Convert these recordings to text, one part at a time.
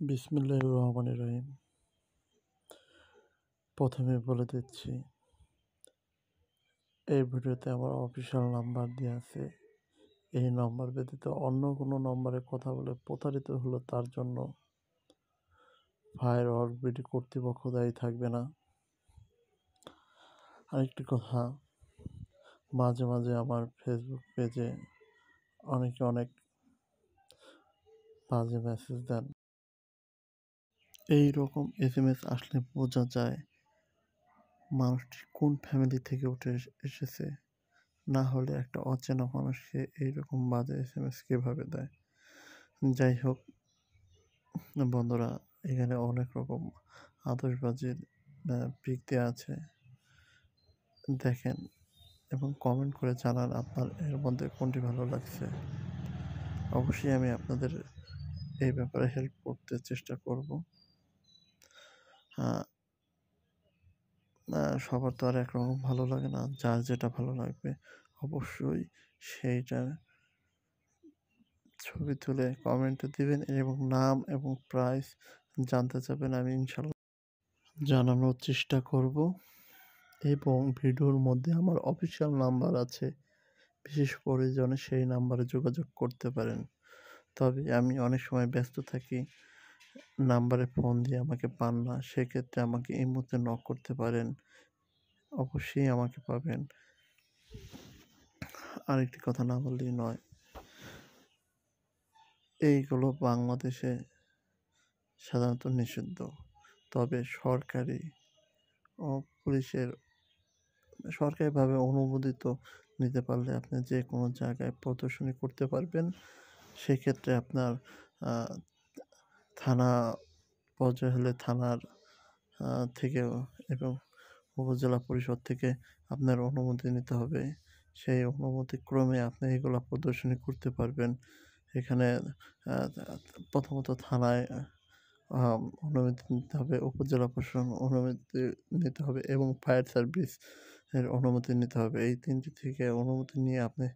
বিসমিল্লাহির রহমানির রহিম। প্রথমে বলে দিচ্ছি, এই ভিডিওতে আমার অফিসিয়াল নাম্বার দেওয়া আছে। এই নাম্বার ব্যতীত অন্য কোনো নম্বরে কথা বলে প্রতারিত হলে তার জন্য ফায়ার ওয়ার্ক বিডি কর্তৃপক্ষ দায়ী থাকবে না। আরেকটি কথা, মাঝে মাঝে আমার ফেসবুক পেজে অনেকে অনেক বাজে মেসেজ দেন। এই রকম SMS আসলে বোঝা যায় মানুষটি কোন ফ্যামিলি থেকে উঠে এসেছে। না হলে একটা অচেনা মানুষকে এইরকম বাজে SMS কীভাবে দেয়? যাই হোক বন্ধুরা, এখানে অনেক রকম আতশবাজির পিক দেওয়া আছে, দেখেন এবং কমেন্ট করে জানান আপনার এর মধ্যে কোনটি ভালো লাগছে। অবশ্যই আমি আপনাদের এই ব্যাপারে হেল্প করতে চেষ্টা করব। সবার তো আর একরকম ভালো লাগে না, যার যেটা ভালো লাগবে অবশ্যই সেইটা ছবি তুলে কমেন্টে দিবেন এবং নাম এবং প্রাইস জানতে চাবেন, আমি ইনশাল্লাহ জানানোর চেষ্টা করব। এবং ভিডিওর মধ্যে আমার অফিসিয়াল নাম্বার আছে, বিশেষ প্রয়োজনে সেই নাম্বারে যোগাযোগ করতে পারেন। তবে আমি অনেক সময় ব্যস্ত থাকি, নাম্বারে ফোন দিয়ে আমাকে পান না, সেক্ষেত্রে আমাকে এই মুহূর্তে নক করতে পারেন, অবশ্যই আমাকে পাবেন। আরেকটি কথা না বললেই নয়, এইগুলো বাংলাদেশে সাধারণত নিষিদ্ধ। তবে সরকারি ও পুলিশের সরকারিভাবে অনুমোদিত নিতে পারলে আপনি যে কোনো জায়গায় প্রদর্শনী করতে পারবেন। সেক্ষেত্রে আপনার থানা পর্যায়ে হলে থানার থেকেও এবং উপজেলা পরিষদ থেকে আপনার অনুমতি নিতে হবে। সেই অনুমতি ক্রমে আপনি এগুলো প্রদর্শনী করতে পারবেন। এখানে প্রথমত থানায় অনুমতি নিতে হবে, উপজেলা প্রশাসন অনুমতি নিতে হবে এবং ফায়ার সার্ভিস এর অনুমতি নিতে হবে। এই তিনটি থেকে অনুমতি নিয়ে আপনি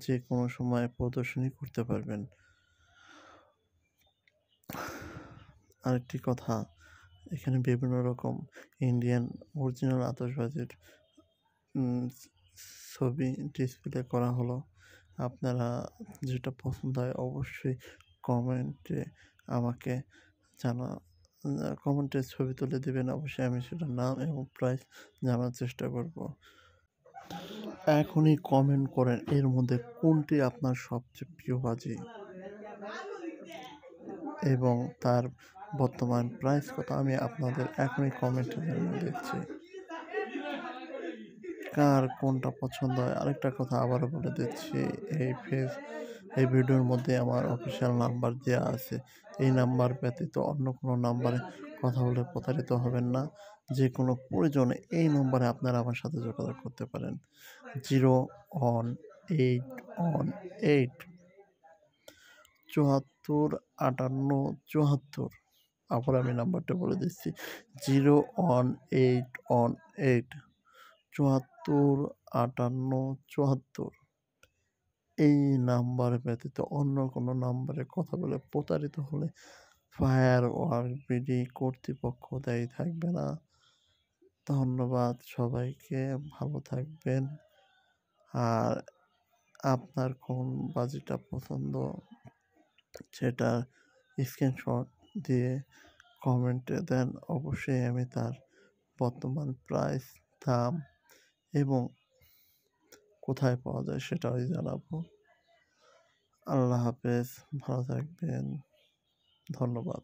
যে কোনো সময় প্রদর্শনী করতে পারবেন। আরেকটি কথা, এখানে বিভিন্ন রকম ইন্ডিয়ান অরিজিনাল আতশবাজির ছবি ডিসপ্লে করা হলো। আপনারা যেটা পছন্দ হয় অবশ্যই কমেন্টে আমাকে কমেন্টে ছবি তুলে দেবেন, অবশ্যই আমি সেটার নাম এবং প্রাইস জানার চেষ্টা করব। এখনই কমেন্ট করেন এর মধ্যে কোনটি আপনার সবচেয়ে প্রিয় বাজি এবং তার বর্তমান প্রাইস কত, আমি আপনাদের এখনই কমেন্টে জানিয়ে দিচ্ছি কার কোনটা পছন্দ হয়। আরেকটা কথা আবারও বলে দিচ্ছি, এই ভিডিওর মধ্যে আমার অফিসিয়াল নাম্বার দেওয়া আছে। এই নাম্বার ব্যতীত অন্য কোনো নাম্বারে কথা বলে প্রতারিত হবেন না। যে কোনো প্রয়োজনে এই নম্বরে আপনারা আমার সাথে যোগাযোগ করতে পারেন। 01818 74 58 74। আবার আমি নাম্বারটা বলে দিচ্ছি, 01818 74 58 74। এই নাম্বার ব্যতীত অন্য কোনো নাম্বারে কথা বলে প্রতারিত হলে ফায়ার ওয়ার্ক বিডি কর্তৃপক্ষ দায়ী থাকবে না। ধন্যবাদ সবাইকে, ভালো থাকবেন। আর আপনার কোন বাজিটা পছন্দ সেটা স্ক্রিনশট দিয়ে কমেন্টে দেন, অবশ্যই আমি তার বর্তমান প্রাইস, দাম এবং কোথায় পাওয়া যায় সেটাও জানাবো। আল্লাহ হাফেজ, ভালো থাকবেন, ধন্যবাদ।